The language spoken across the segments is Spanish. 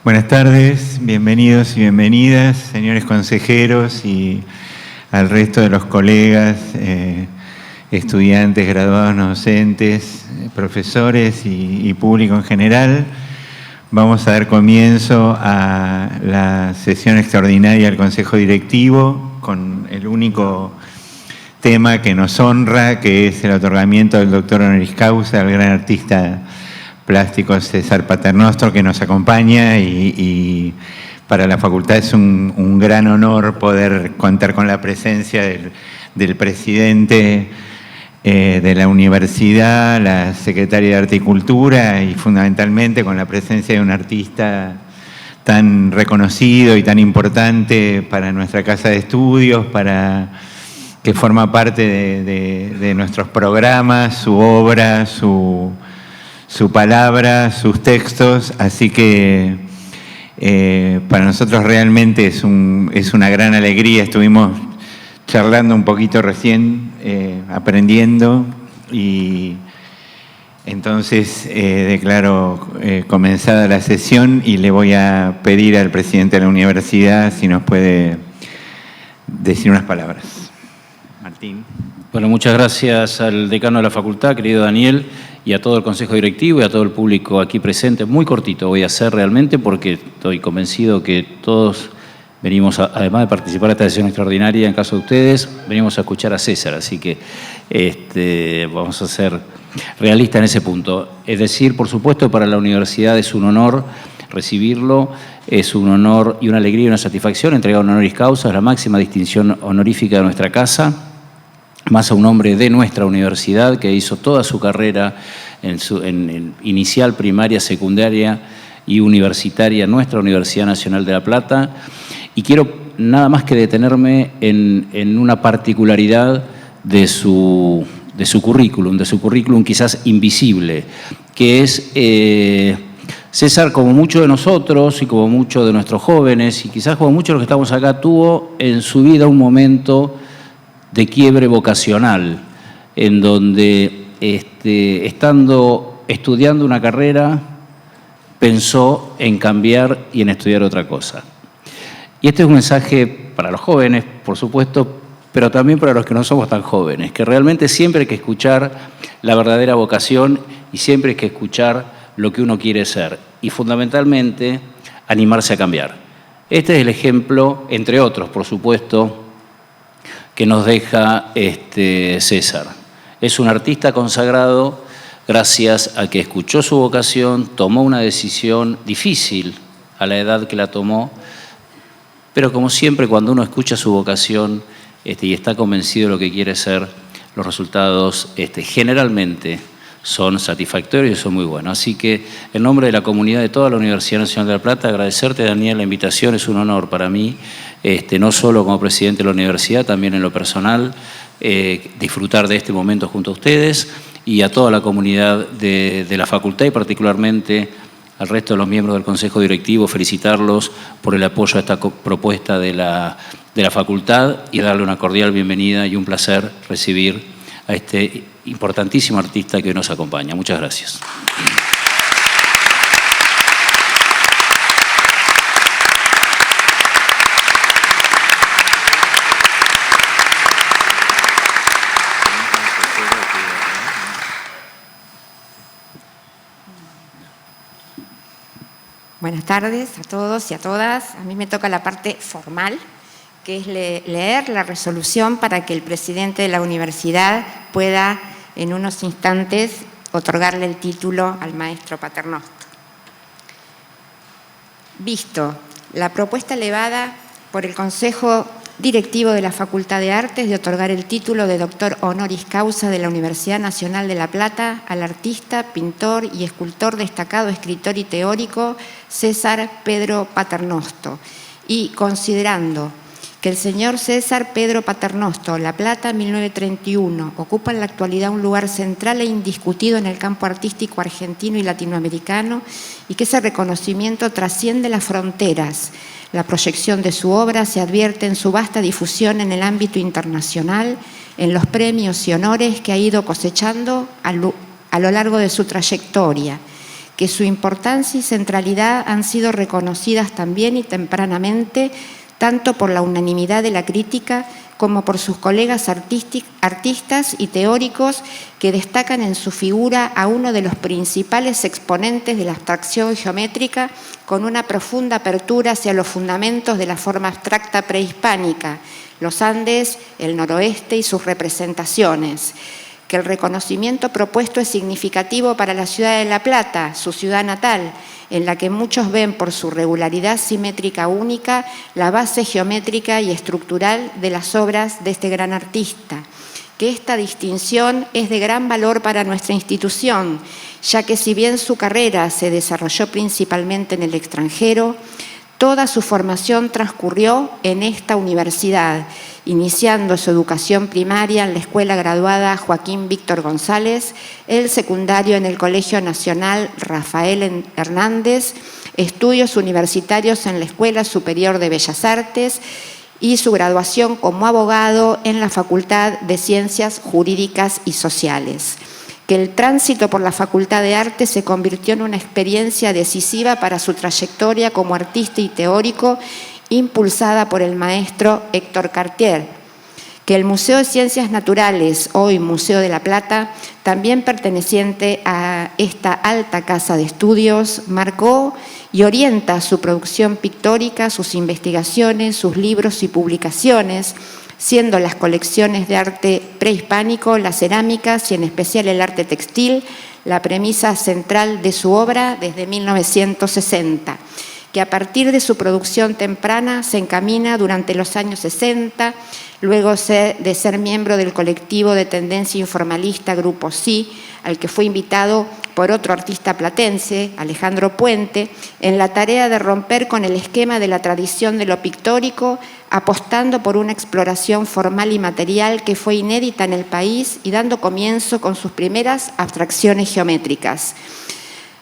Buenas tardes, bienvenidos y bienvenidas, señores consejeros y al resto de los colegas, estudiantes, graduados, no docentes, profesores y público en general. Vamos a dar comienzo a la sesión extraordinaria del Consejo Directivo con el único tema que nos honra, que es el otorgamiento del doctor honoris causa al gran artista plástico César Paternostro, que nos acompaña y para la facultad es un gran honor poder contar con la presencia del presidente de la universidad, la secretaria de Arte y Cultura y fundamentalmente con la presencia de un artista tan reconocido y tan importante para nuestra casa de estudios, que forma parte de nuestros programas, su obra, su palabra, sus textos, así que para nosotros realmente es una gran alegría. Estuvimos charlando un poquito recién, aprendiendo, y entonces declaro comenzada la sesión y le voy a pedir al presidente de la universidad si nos puede decir unas palabras. Martín. Bueno, muchas gracias al decano de la facultad, querido Daniel, y a todo el consejo directivo y a todo el público aquí presente. Muy cortito voy a hacer realmente porque estoy convencido que todos venimos, además de participar en esta sesión extraordinaria, en caso de ustedes, venimos a escuchar a César, así que vamos a ser realistas en ese punto. Es decir, por supuesto, para la universidad es un honor recibirlo, es un honor y una alegría y una satisfacción entregar un honoris causa, la máxima distinción honorífica de nuestra casa, más a un hombre de nuestra universidad que hizo toda su carrera en inicial, primaria, secundaria y universitaria en nuestra Universidad Nacional de La Plata. Y quiero nada más que detenerme en una particularidad de su currículum quizás invisible, que es César, como muchos de nosotros y como muchos de nuestros jóvenes y quizás como muchos de los que estamos acá, tuvo en su vida un momento de quiebre vocacional, en donde estudiando una carrera pensó en cambiar y en estudiar otra cosa. Y este es un mensaje para los jóvenes, por supuesto, pero también para los que no somos tan jóvenes, que realmente siempre hay que escuchar la verdadera vocación y siempre hay que escuchar lo que uno quiere ser y fundamentalmente animarse a cambiar. Este es el ejemplo, entre otros, por supuesto, que nos deja César. Es un artista consagrado gracias a que escuchó su vocación, tomó una decisión difícil a la edad que la tomó, pero como siempre cuando uno escucha su vocación y está convencido de lo que quiere ser, los resultados generalmente son satisfactorios y son muy buenos. Así que en nombre de la comunidad de toda la Universidad Nacional de La Plata, agradecerte, Daniel, la invitación. Es un honor para mí, no solo como presidente de la universidad, también en lo personal, disfrutar de este momento junto a ustedes y a toda la comunidad de la facultad y particularmente al resto de los miembros del Consejo Directivo, felicitarlos por el apoyo a esta propuesta de la facultad y darle una cordial bienvenida y un placer recibir a este importantísimo artista que hoy nos acompaña. Muchas gracias. Buenas tardes a todos y a todas. A mí me toca la parte formal, que es leer la resolución para que el presidente de la universidad pueda en unos instantes otorgarle el título al maestro Paternostro. Visto la propuesta elevada por el Consejo Directivo de la Facultad de Artes de otorgar el título de doctor honoris causa de la Universidad Nacional de La Plata al artista, pintor y escultor destacado, escritor y teórico César Pedro Paternostro, y considerando que el señor César Pedro Paternostro, La Plata, 1931, ocupa en la actualidad un lugar central e indiscutido en el campo artístico argentino y latinoamericano y que ese reconocimiento trasciende las fronteras. La proyección de su obra se advierte en su vasta difusión en el ámbito internacional, en los premios y honores que ha ido cosechando a lo largo de su trayectoria, que su importancia y centralidad han sido reconocidas también y tempranamente, tanto por la unanimidad de la crítica como por sus colegas artistas y teóricos que destacan en su figura a uno de los principales exponentes de la abstracción geométrica, con una profunda apertura hacia los fundamentos de la forma abstracta prehispánica, los Andes, el noroeste y sus representaciones. Que el reconocimiento propuesto es significativo para la ciudad de La Plata, su ciudad natal, en la que muchos ven por su regularidad simétrica única la base geométrica y estructural de las obras de este gran artista. Que esta distinción es de gran valor para nuestra institución, ya que si bien su carrera se desarrolló principalmente en el extranjero, toda su formación transcurrió en esta universidad, iniciando su educación primaria en la Escuela Graduada Joaquín Víctor González, el secundario en el Colegio Nacional Rafael Hernández, estudios universitarios en la Escuela Superior de Bellas Artes y su graduación como abogado en la Facultad de Ciencias Jurídicas y Sociales. Que el tránsito por la Facultad de Arte se convirtió en una experiencia decisiva para su trayectoria como artista y teórico, impulsada por el maestro Héctor Cartier. Que el Museo de Ciencias Naturales, hoy Museo de La Plata, también perteneciente a esta alta casa de estudios, marcó y orienta su producción pictórica, sus investigaciones, sus libros y publicaciones, siendo las colecciones de arte prehispánico, las cerámicas y en especial el arte textil, la premisa central de su obra desde 1960, que a partir de su producción temprana se encamina durante los años 60, luego de ser miembro del colectivo de tendencia informalista Grupo Sí, al que fue invitado por otro artista platense, Alejandro Puente, en la tarea de romper con el esquema de la tradición de lo pictórico, apostando por una exploración formal y material que fue inédita en el país y dando comienzo con sus primeras abstracciones geométricas.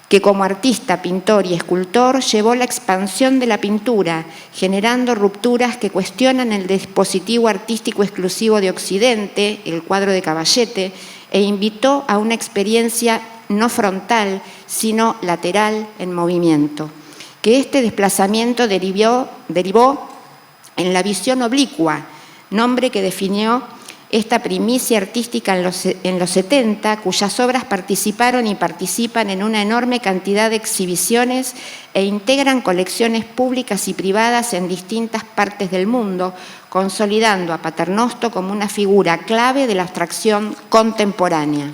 Que como artista, pintor y escultor llevó la expansión de la pintura, generando rupturas que cuestionan el dispositivo artístico exclusivo de Occidente, el cuadro de Caballete, e invitó a una experiencia no frontal, sino lateral en movimiento. Que este desplazamiento derivó en la visión oblicua, nombre que definió esta primicia artística en los 70, cuyas obras participaron y participan en una enorme cantidad de exhibiciones e integran colecciones públicas y privadas en distintas partes del mundo, consolidando a Paternoster como una figura clave de la abstracción contemporánea.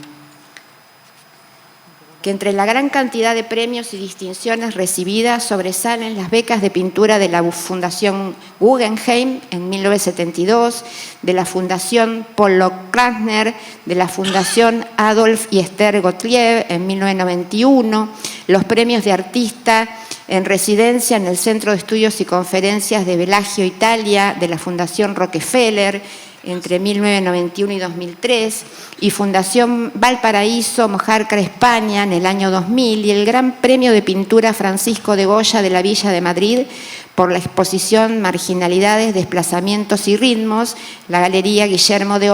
Que entre la gran cantidad de premios y distinciones recibidas sobresalen las becas de pintura de la Fundación Guggenheim en 1972, de la Fundación Pollock Krasner, de la Fundación Adolf y Esther Gottlieb en 1991, los premios de artista en residencia en el Centro de Estudios y Conferencias de Bellagio, Italia, de la Fundación Rockefeller, entre 1991 y 2003, y Fundación Valparaíso Mojarca, España, en el año 2000, y el Gran Premio de Pintura Francisco de Goya de la Villa de Madrid por la exposición Marginalidades, Desplazamientos y Ritmos, la Galería Guillermo de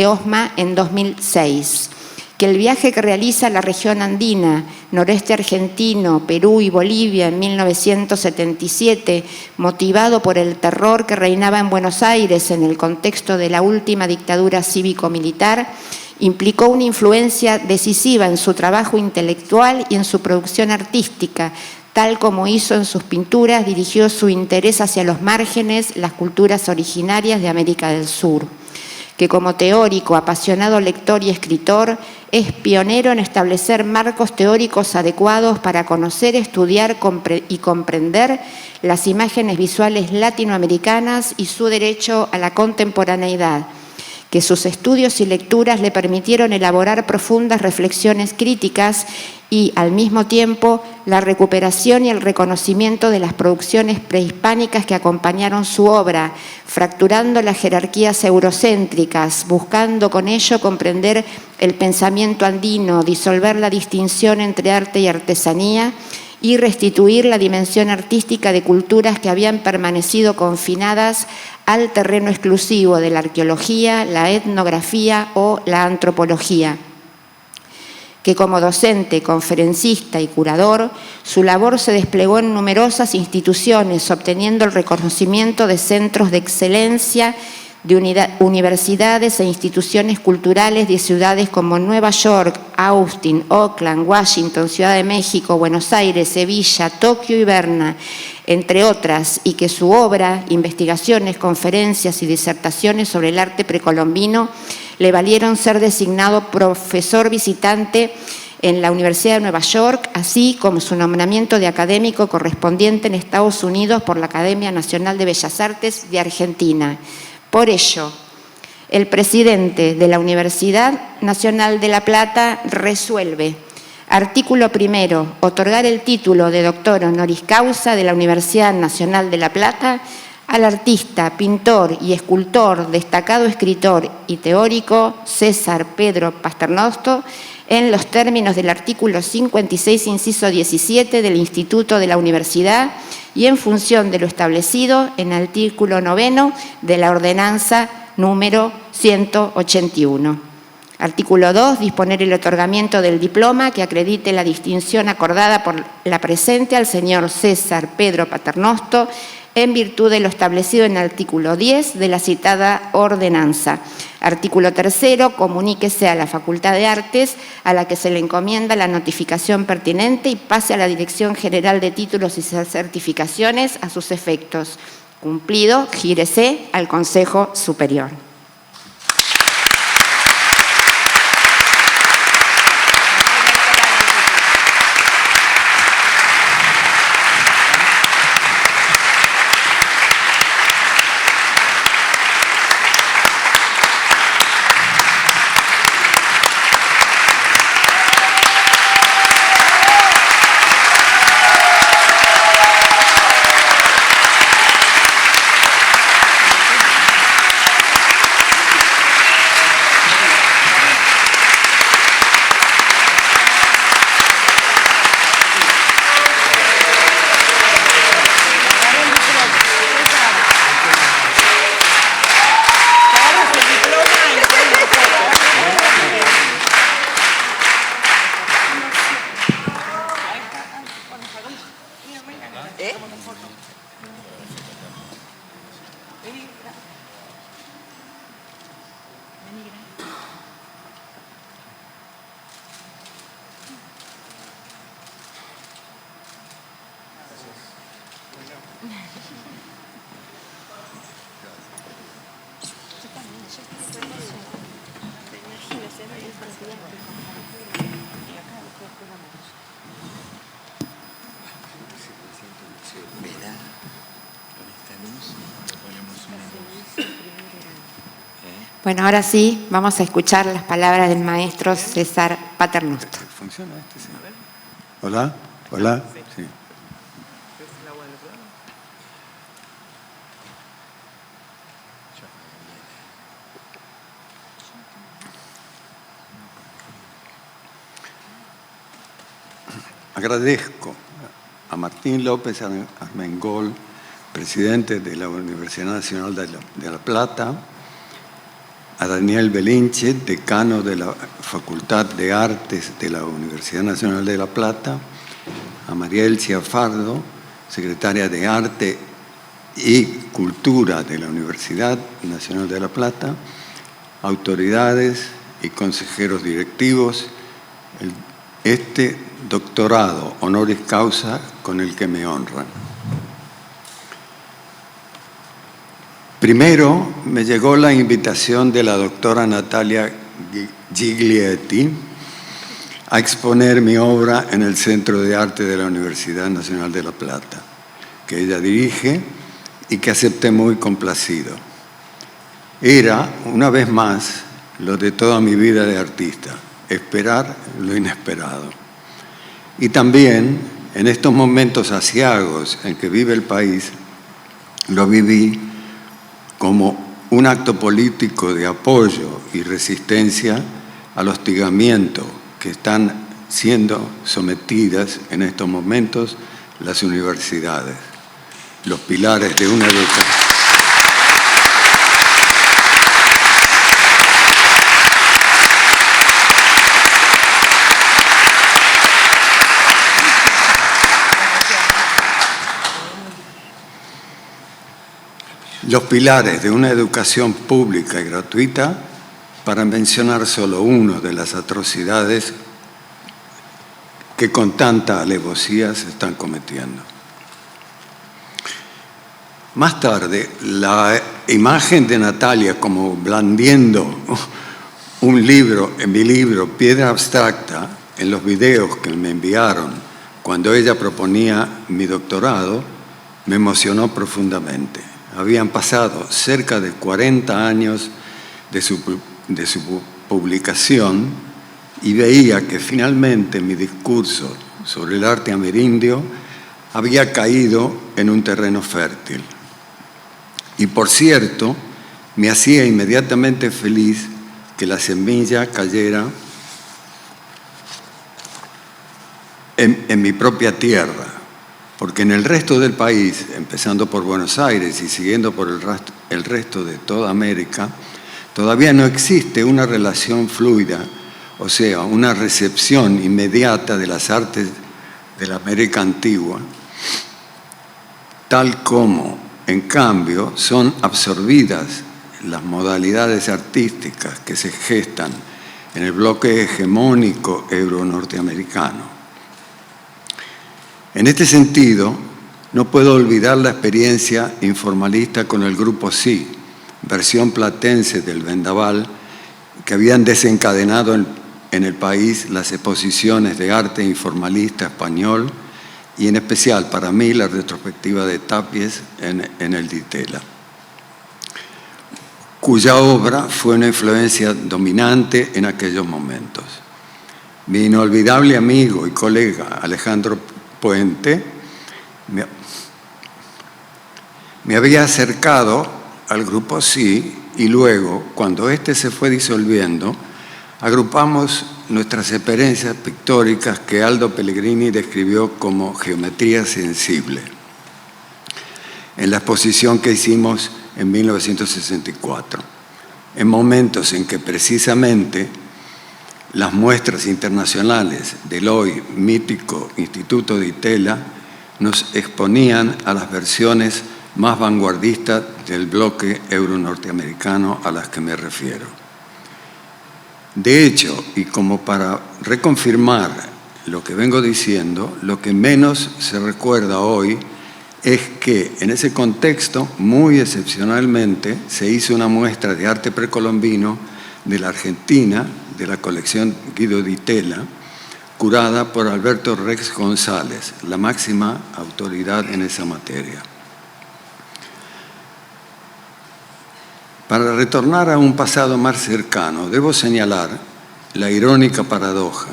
Osma en 2006. Que el viaje que realiza la región andina, noreste argentino, Perú y Bolivia en 1977, motivado por el terror que reinaba en Buenos Aires en el contexto de la última dictadura cívico-militar, implicó una influencia decisiva en su trabajo intelectual y en su producción artística. Tal como hizo en sus pinturas, dirigió su interés hacia los márgenes, las culturas originarias de América del Sur. Que como teórico, apasionado lector y escritor, es pionero en establecer marcos teóricos adecuados para conocer, estudiar y comprender las imágenes visuales latinoamericanas y su derecho a la contemporaneidad. Que sus estudios y lecturas le permitieron elaborar profundas reflexiones críticas y, al mismo tiempo, la recuperación y el reconocimiento de las producciones prehispánicas que acompañaron su obra, fracturando las jerarquías eurocéntricas, buscando con ello comprender el pensamiento andino, disolver la distinción entre arte y artesanía y restituir la dimensión artística de culturas que habían permanecido confinadas al terreno exclusivo de la arqueología, la etnografía o la antropología. que como docente, conferencista y curador, su labor se desplegó en numerosas instituciones, obteniendo el reconocimiento de centros de excelencia de universidades e instituciones culturales de ciudades como Nueva York, Austin, Oakland, Washington, Ciudad de México, Buenos Aires, Sevilla, Tokio y Berna, entre otras, y que su obra, investigaciones, conferencias y disertaciones sobre el arte precolombino le valieron ser designado profesor visitante en la Universidad de Nueva York, así como su nombramiento de académico correspondiente en Estados Unidos por la Academia Nacional de Bellas Artes de Argentina. Por ello, el presidente de la Universidad Nacional de La Plata resuelve: artículo primero, otorgar el título de doctor honoris causa de la Universidad Nacional de La Plata al artista, pintor y escultor, destacado escritor y teórico César Pedro Paternosto, en los términos del artículo 56, inciso 17 del Instituto de la Universidad y en función de lo establecido en el artículo 9 de la ordenanza número 181. Artículo 2. Disponer el otorgamiento del diploma que acredite la distinción acordada por la presente al señor César Pedro Paternosto en virtud de lo establecido en el artículo 10 de la citada ordenanza. Artículo 3. Comuníquese a la Facultad de Artes, a la que se le encomienda la notificación pertinente, y pase a la Dirección General de Títulos y Certificaciones a sus efectos. Cumplido, gírese al Consejo Superior. Bueno, ahora sí, vamos a escuchar las palabras del maestro César Paternosto. ¿Funciona este? Sí. Hola, hola. Sí. Agradezco a Martín López Armengol, presidente de la Universidad Nacional de La Plata, a Daniel Belinche, decano de la Facultad de Artes de la Universidad Nacional de La Plata, a María Elcia Fardo, secretaria de Arte y Cultura de la Universidad Nacional de La Plata, autoridades y consejeros directivos, este doctorado honoris causa con el que me honran. Primero, me llegó la invitación de la doctora Natalia Giglietti a exponer mi obra en el Centro de Arte de la Universidad Nacional de La Plata, que ella dirige y que acepté muy complacido. Era, una vez más, lo de toda mi vida de artista, esperar lo inesperado. Y también, en estos momentos aciagos en que vive el país, lo viví como un acto político de apoyo y resistencia al hostigamiento que están siendo sometidas en estos momentos las universidades, los pilares de una educación. los pilares de una educación pública y gratuita, para mencionar solo uno de las atrocidades que con tanta alevosía se están cometiendo. Más tarde, la imagen de Natalia como blandiendo un libro, en mi libro Piedra Abstracta, en los videos que me enviaron cuando ella proponía mi doctorado, me emocionó profundamente. Habían pasado cerca de 40 años de su publicación y veía que finalmente mi discurso sobre el arte amerindio había caído en un terreno fértil. Y por cierto, me hacía inmediatamente feliz que la semilla cayera en mi propia tierra, porque en el resto del país, empezando por Buenos Aires y siguiendo por el resto de toda América, todavía no existe una relación fluida, o sea, una recepción inmediata de las artes de la América antigua, tal como, en cambio, son absorbidas las modalidades artísticas que se gestan en el bloque hegemónico euro-norteamericano. En este sentido, no puedo olvidar la experiencia informalista con el Grupo Sí, versión platense del Vendaval, que habían desencadenado en el país las exposiciones de arte informalista español y en especial para mí la retrospectiva de Tapies en el Ditela, cuya obra fue una influencia dominante en aquellos momentos. Mi inolvidable amigo y colega Alejandro Puente me había acercado al Grupo Sí y luego, cuando éste se fue disolviendo, agrupamos nuestras experiencias pictóricas que Aldo Pellegrini describió como geometría sensible, en la exposición que hicimos en 1964, en momentos en que precisamente las muestras internacionales del hoy mítico Instituto Ditela nos exponían a las versiones más vanguardistas del bloque euro-norteamericano a las que me refiero. De hecho, y como para reconfirmar lo que vengo diciendo, lo que menos se recuerda hoy es que en ese contexto, muy excepcionalmente, se hizo una muestra de arte precolombino de la Argentina, de la colección Guido Ditela, curada por Alberto Rex González, la máxima autoridad en esa materia. Para retornar a un pasado más cercano, debo señalar la irónica paradoja.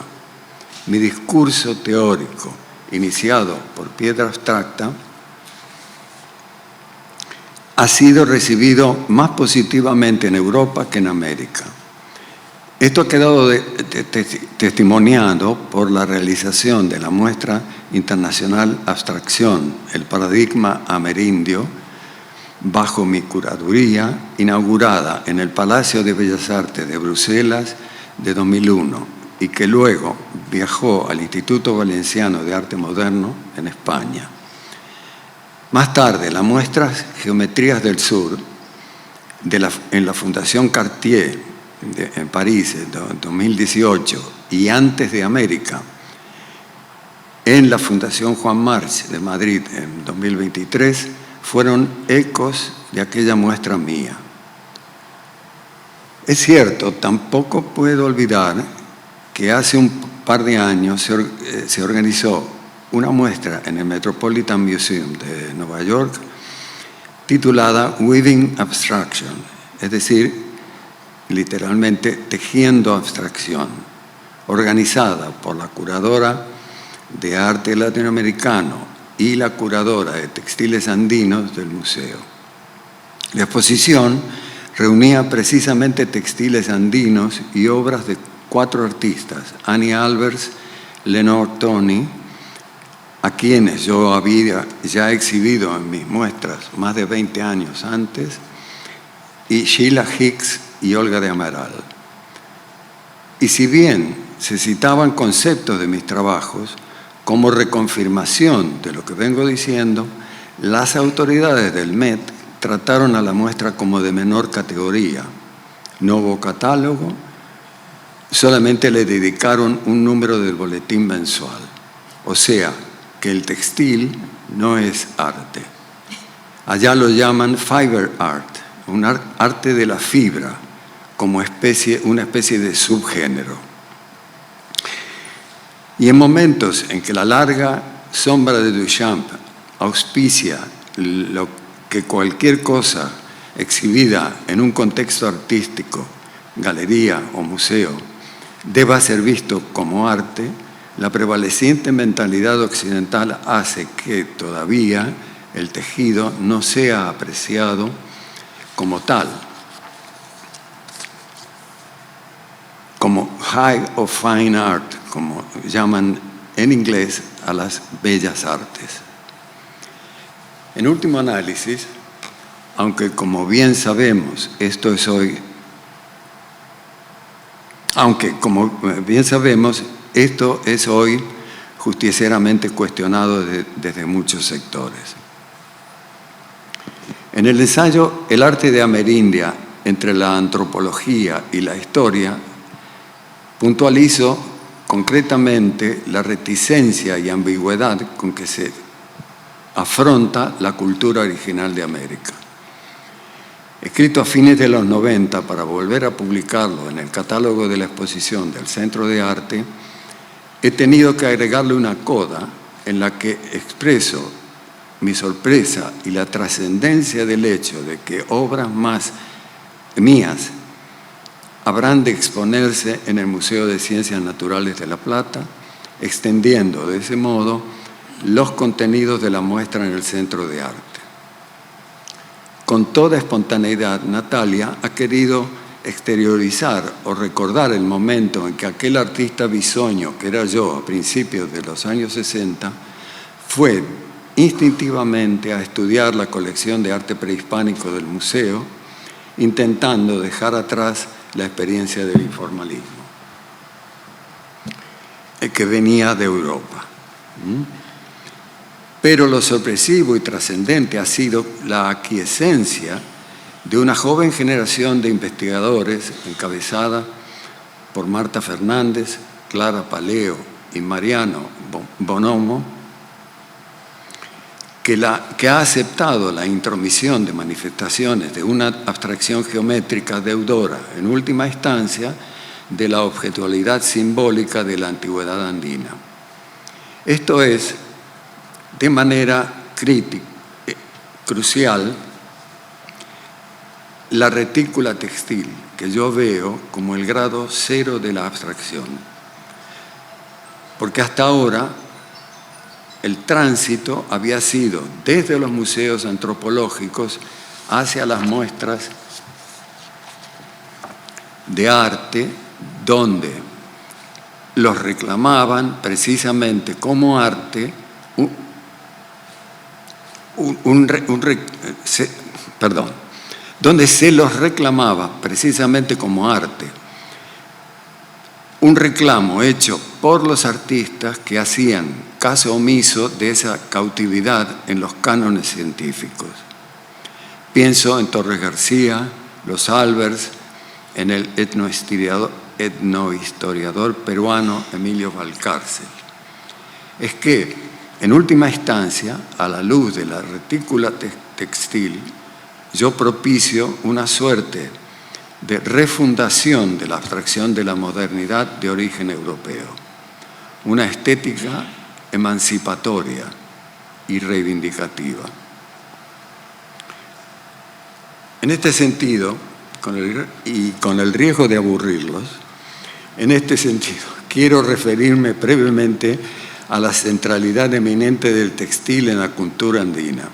Mi discurso teórico, iniciado por Piedra Abstracta, ha sido recibido más positivamente en Europa que en América. Esto ha quedado testimoniado por la realización de la muestra internacional Abstracción, el paradigma amerindio, bajo mi curaduría, inaugurada en el Palacio de Bellas Artes de Bruselas de 2001 y que luego viajó al Instituto Valenciano de Arte Moderno en España. Más tarde, la muestra Geometrías del Sur en la Fundación Cartier en París en 2018 y antes de América, en la Fundación Juan March de Madrid en 2023, fueron ecos de aquella muestra mía. Es cierto, tampoco puedo olvidar que hace un par de años se organizó una muestra en el Metropolitan Museum de Nueva York titulada Weaving Abstraction, es decir, literalmente tejiendo abstracción, organizada por la curadora de arte latinoamericano y la curadora de textiles andinos del museo. La exposición reunía precisamente textiles andinos y obras de 4 artistas, Annie Albers, Lenore Tony, a quienes yo había ya exhibido en mis muestras más de 20 años antes, y Sheila Hicks y Olga de Amaral. Y si bien se citaban conceptos de mis trabajos, como reconfirmación de lo que vengo diciendo, las autoridades del Met trataron a la muestra como de menor categoría. No hubo catálogo, solamente le dedicaron un número del boletín mensual. O sea, que el textil no es arte. Allá lo llaman fiber art, un arte de la fibra, como una especie de subgénero. Y en momentos en que la larga sombra de Duchamp auspicia lo que cualquier cosa exhibida en un contexto artístico, galería o museo, deba ser visto como arte, la prevaleciente mentalidad occidental hace que todavía el tejido no sea apreciado como tal, como high o fine art, como llaman en inglés a las bellas artes. En último análisis, aunque como bien sabemos, esto es hoy justicieramente cuestionado desde muchos sectores. En el ensayo El arte de Amerindia entre la antropología y la historia, puntualizo concretamente la reticencia y ambigüedad con que se afronta la cultura original de América. Escrito a fines de los 90 para volver a publicarlo en el catálogo de la exposición del Centro de Arte, he tenido que agregarle una coda en la que expreso mi sorpresa y la trascendencia del hecho de que obras más mías habrán de exponerse en el Museo de Ciencias Naturales de La Plata, extendiendo de ese modo los contenidos de la muestra en el Centro de Arte. Con toda espontaneidad, Natalia ha querido exteriorizar o recordar el momento en que aquel artista bisoño, que era yo a principios de los años 60, fue instintivamente a estudiar la colección de arte prehispánico del museo, intentando dejar atrás la experiencia del informalismo, que venía de Europa. Pero lo sorpresivo y trascendente ha sido la aquiescencia de una joven generación de investigadores encabezada por Marta Fernández, Clara Paleo y Mariano Bonomo, que ha aceptado la intromisión de manifestaciones de una abstracción geométrica deudora, en última instancia, de la objetualidad simbólica de la antigüedad andina. Esto es, de manera crucial, la retícula textil, que yo veo como el grado cero de la abstracción. Porque hasta ahora el tránsito había sido desde los museos antropológicos hacia las muestras de arte, donde los reclamaban precisamente como arte, donde se los reclamaba precisamente como arte, un reclamo hecho por los artistas que hacían caso omiso de esa cautividad en los cánones científicos. Pienso en Torres García, los Albers, en el etnohistoriador peruano Emilio Valcárcel. Es que, en última instancia, a la luz de la retícula textil, yo propicio una suerte de refundación de la abstracción de la modernidad de origen europeo, una estética emancipatoria y reivindicativa. En este sentido, con el riesgo de aburrirlos, quiero referirme brevemente a la centralidad eminente del textil en la cultura andina.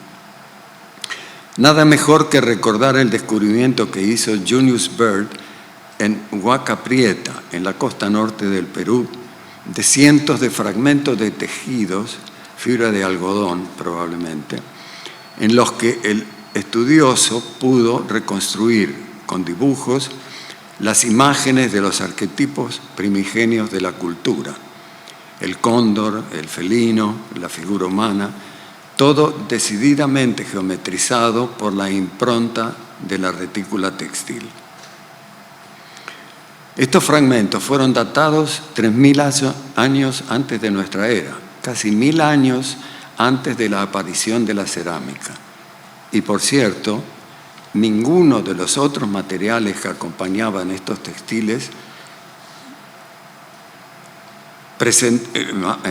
Nada mejor que recordar el descubrimiento que hizo Junius Bird en Huaca Prieta, en la costa norte del Perú, de cientos de fragmentos de tejidos, fibra de algodón probablemente, en los que el estudioso pudo reconstruir con dibujos las imágenes de los arquetipos primigenios de la cultura: el cóndor, el felino, la figura humana, todo decididamente geometrizado por la impronta de la retícula textil. Estos fragmentos fueron datados 3.000 años antes de nuestra era, casi 1.000 años antes de la aparición de la cerámica. Y por cierto, ninguno de los otros materiales que acompañaban estos textiles,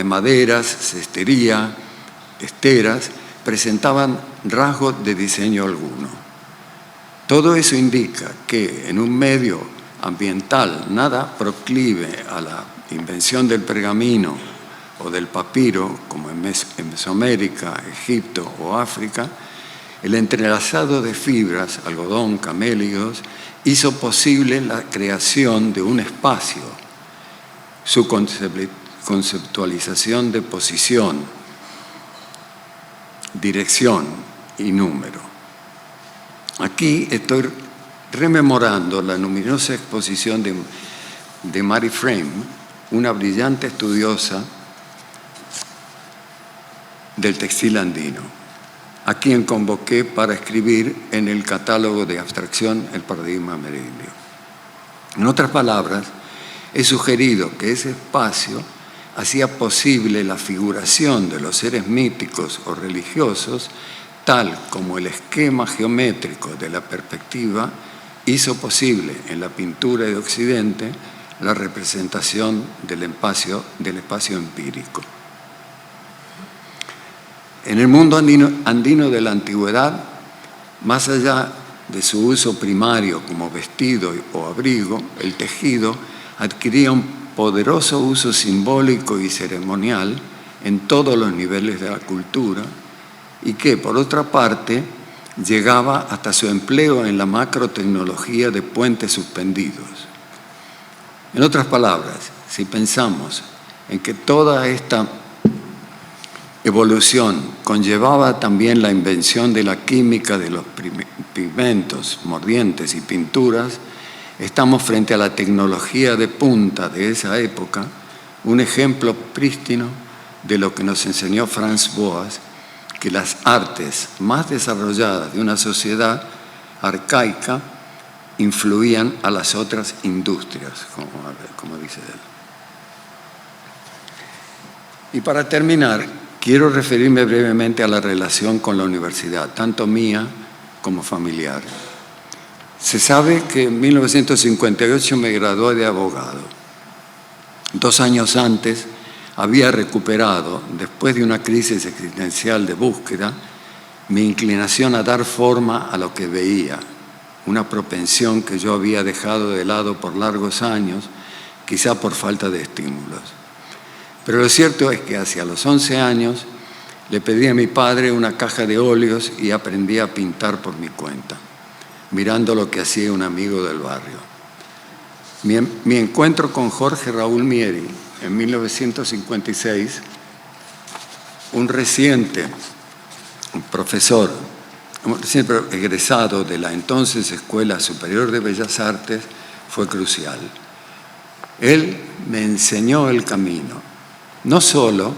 maderas, cestería, esteras, presentaban rasgos de diseño alguno. Todo eso indica que en un medio ambiental nada proclive a la invención del pergamino o del papiro, como en Mesoamérica, Egipto o África, el entrelazado de fibras, algodón, camélidos, hizo posible la creación de un espacio, su conceptualización de posición, dirección y número. Aquí estoy rememorando la luminosa exposición de Mary Frame, una brillante estudiosa del textil andino, a quien convoqué para escribir en el catálogo de abstracción El paradigma ameríndio. En otras palabras, he sugerido que ese espacio hacía posible la figuración de los seres míticos o religiosos, tal como el esquema geométrico de la perspectiva hizo posible en la pintura de Occidente la representación del espacio empírico. En el mundo andino de la antigüedad, más allá de su uso primario como vestido o abrigo, el tejido adquiría un poderoso uso simbólico y ceremonial en todos los niveles de la cultura y que, por otra parte, llegaba hasta su empleo en la macrotecnología de puentes suspendidos. En otras palabras, si pensamos en que toda esta evolución conllevaba también la invención de la química de los pigmentos, mordientes y pinturas, estamos frente a la tecnología de punta de esa época, un ejemplo prístino de lo que nos enseñó Franz Boas, que las artes más desarrolladas de una sociedad arcaica influían a las otras industrias, como dice él. Y para terminar, quiero referirme brevemente a la relación con la universidad, tanto mía como familiar. Se sabe que en 1958 me gradué de abogado. 2 años antes había recuperado, después de una crisis existencial de búsqueda, mi inclinación a dar forma a lo que veía, una propensión que yo había dejado de lado por largos años, quizá por falta de estímulos. Pero lo cierto es que hacia los 11 años le pedí a mi padre una caja de óleos y aprendí a pintar por mi cuenta, mirando lo que hacía un amigo del barrio. Mi encuentro con Jorge Raúl Mieri en 1956, un reciente profesor, un recién egresado de la entonces Escuela Superior de Bellas Artes, fue crucial. Él me enseñó el camino, no solo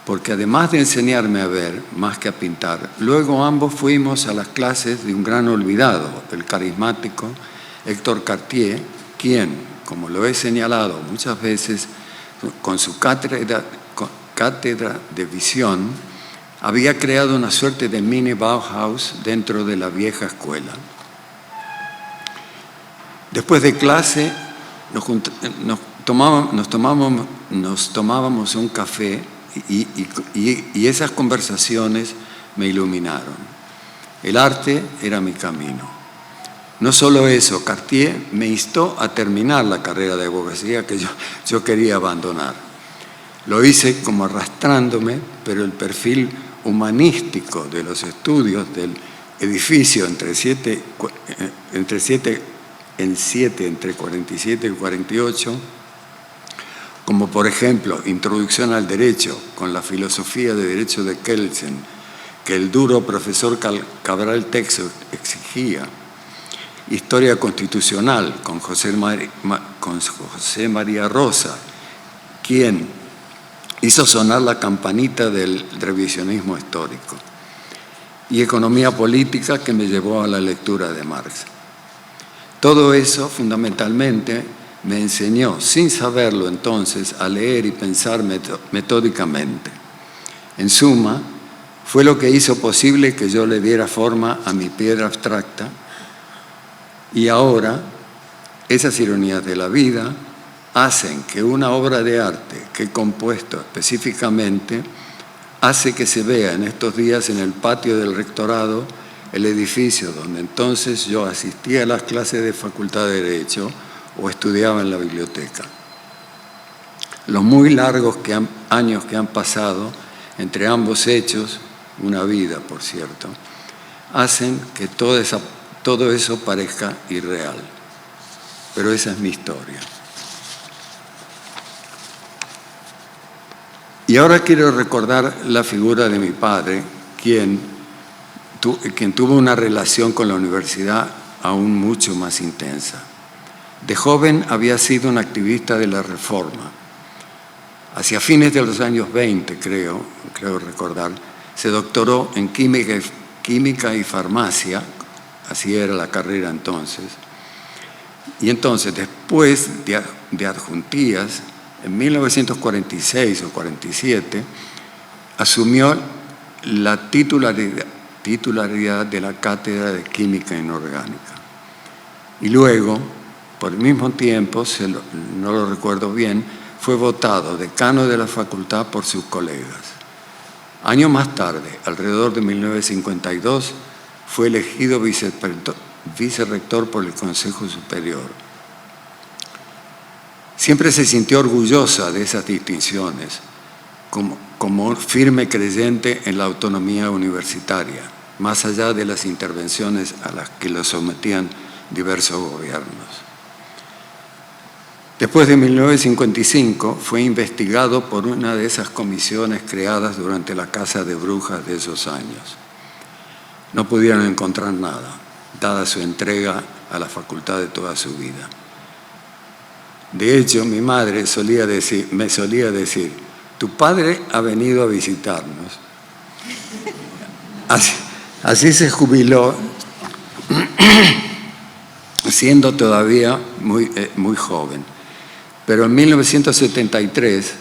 porque además de enseñarme a ver más que a pintar, luego ambos fuimos a las clases de un gran olvidado, el carismático Héctor Cartier, quien, como lo he señalado muchas veces, con su cátedra de visión, había creado una suerte de mini Bauhaus dentro de la vieja escuela. Después de clase nos tomábamos un café y esas conversaciones me iluminaron. El arte era mi camino. No solo eso, Cartier me instó a terminar la carrera de abogacía que yo quería abandonar. Lo hice como arrastrándome, pero el perfil humanístico de los estudios del edificio entre 47 y 48, como por ejemplo Introducción al Derecho, con la filosofía de Derecho de Kelsen, que el duro profesor Cabral Texo exigía, Historia Constitucional, con José María Rosa, quien hizo sonar la campanita del revisionismo histórico, y economía política, que me llevó a la lectura de Marx. Todo eso, fundamentalmente, me enseñó, sin saberlo entonces, a leer y pensar metódicamente. En suma, fue lo que hizo posible que yo le diera forma a mi piedra abstracta, y ahora esas ironías de la vida hacen que una obra de arte que he compuesto específicamente hace que se vea en estos días en el patio del rectorado, el edificio donde entonces yo asistía a las clases de Facultad de Derecho o estudiaba en la biblioteca. Los muy largos años que han pasado entre ambos hechos, una vida por cierto, hacen que todo eso parezca irreal. Pero esa es mi historia. Y ahora quiero recordar la figura de mi padre, quien tuvo una relación con la universidad aún mucho más intensa. De joven había sido un activista de la Reforma. Hacia fines de los años 20, creo recordar, se doctoró en química y farmacia, así era la carrera entonces. Y entonces, después de adjuntías, en 1946 o 47, asumió la titularidad de la Cátedra de Química Inorgánica. Y luego, por el mismo tiempo, no lo recuerdo bien, fue votado decano de la facultad por sus colegas. Años más tarde, alrededor de 1952, fue elegido vicerrector por el Consejo Superior. Siempre se sintió orgullosa de esas distinciones, como firme creyente en la autonomía universitaria, más allá de las intervenciones a las que lo sometían diversos gobiernos. Después de 1955 fue investigado por una de esas comisiones creadas durante la caza de brujas de esos años. No pudieron encontrar nada, dada su entrega a la facultad de toda su vida. De hecho, mi madre me solía decir, tu padre ha venido a visitarnos. Así se jubiló, siendo todavía muy joven. Pero en 1973,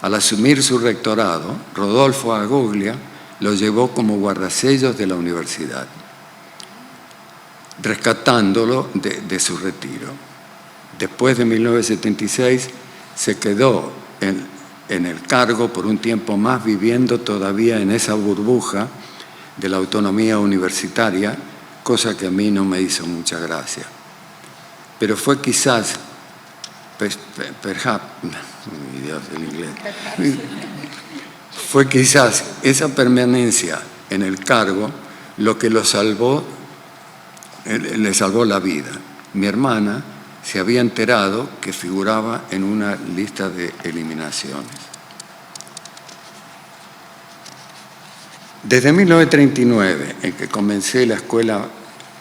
al asumir su rectorado, Rodolfo Aguglia lo llevó como guardasellos de la universidad, rescatándolo de su retiro. Después de 1976 se quedó en el cargo por un tiempo más, viviendo todavía en esa burbuja de la autonomía universitaria, cosa que a mí no me hizo mucha gracia. Pero fue quizás, fue quizás esa permanencia en el cargo lo que le salvó la vida. Mi hermana se había enterado que figuraba en una lista de eliminaciones. Desde 1939, en que comencé la escuela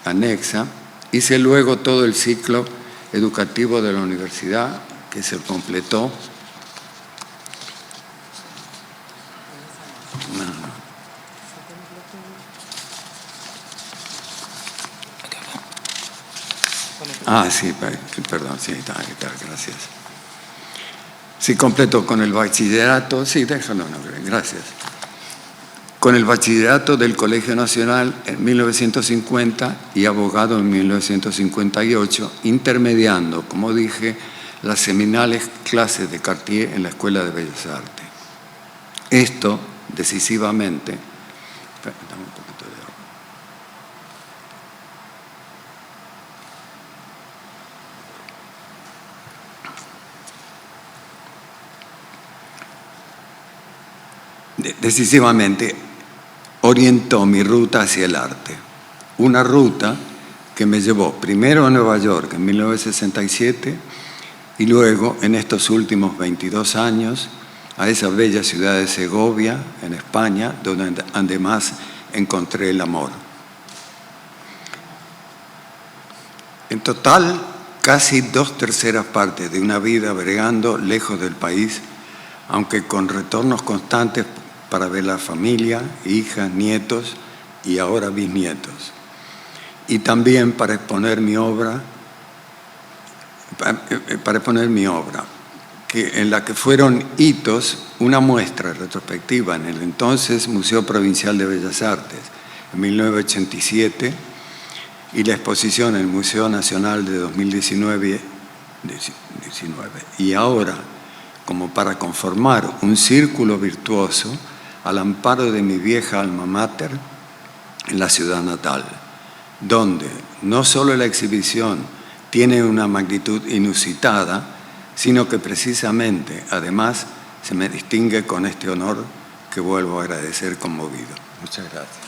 anexa, hice luego todo el ciclo educativo de la universidad, que se completó. Sí, perdón, sí, está, gracias. Sí, completo con el bachillerato, sí, déjalo, no, gracias. Con el bachillerato del Colegio Nacional en 1950 y abogado en 1958, intermediando, como dije, las seminales clases de Cartier en la Escuela de Bellas Artes. Esto, decisivamente, dame un poquito de agua. Decisivamente orientó mi ruta hacia el arte. Una ruta que me llevó primero a Nueva York en 1967 y luego, en estos últimos 22 años, a esa bella ciudad de Segovia, en España, donde además encontré el amor. En total, casi 2/3 partes de una vida bregando lejos del país aunque con retornos constantes para ver la familia, hijas, nietos y ahora bisnietos. Y también para exponer mi obra, en la que fueron hitos, una muestra retrospectiva en el entonces Museo Provincial de Bellas Artes, en 1987, y la exposición en el Museo Nacional de 2019, y ahora, como para conformar un círculo virtuoso al amparo de mi vieja alma mater en la ciudad natal, donde no solo la exhibición tiene una magnitud inusitada, sino que precisamente, además, se me distingue con este honor que vuelvo a agradecer conmovido. Muchas gracias.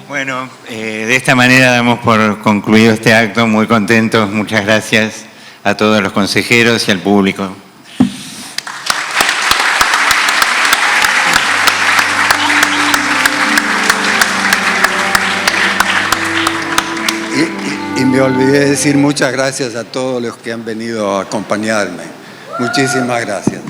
Bueno, de esta manera damos por concluido este acto, muy contentos. Muchas gracias a todos los consejeros y al público. Y me olvidé de decir muchas gracias a todos los que han venido a acompañarme. Muchísimas gracias.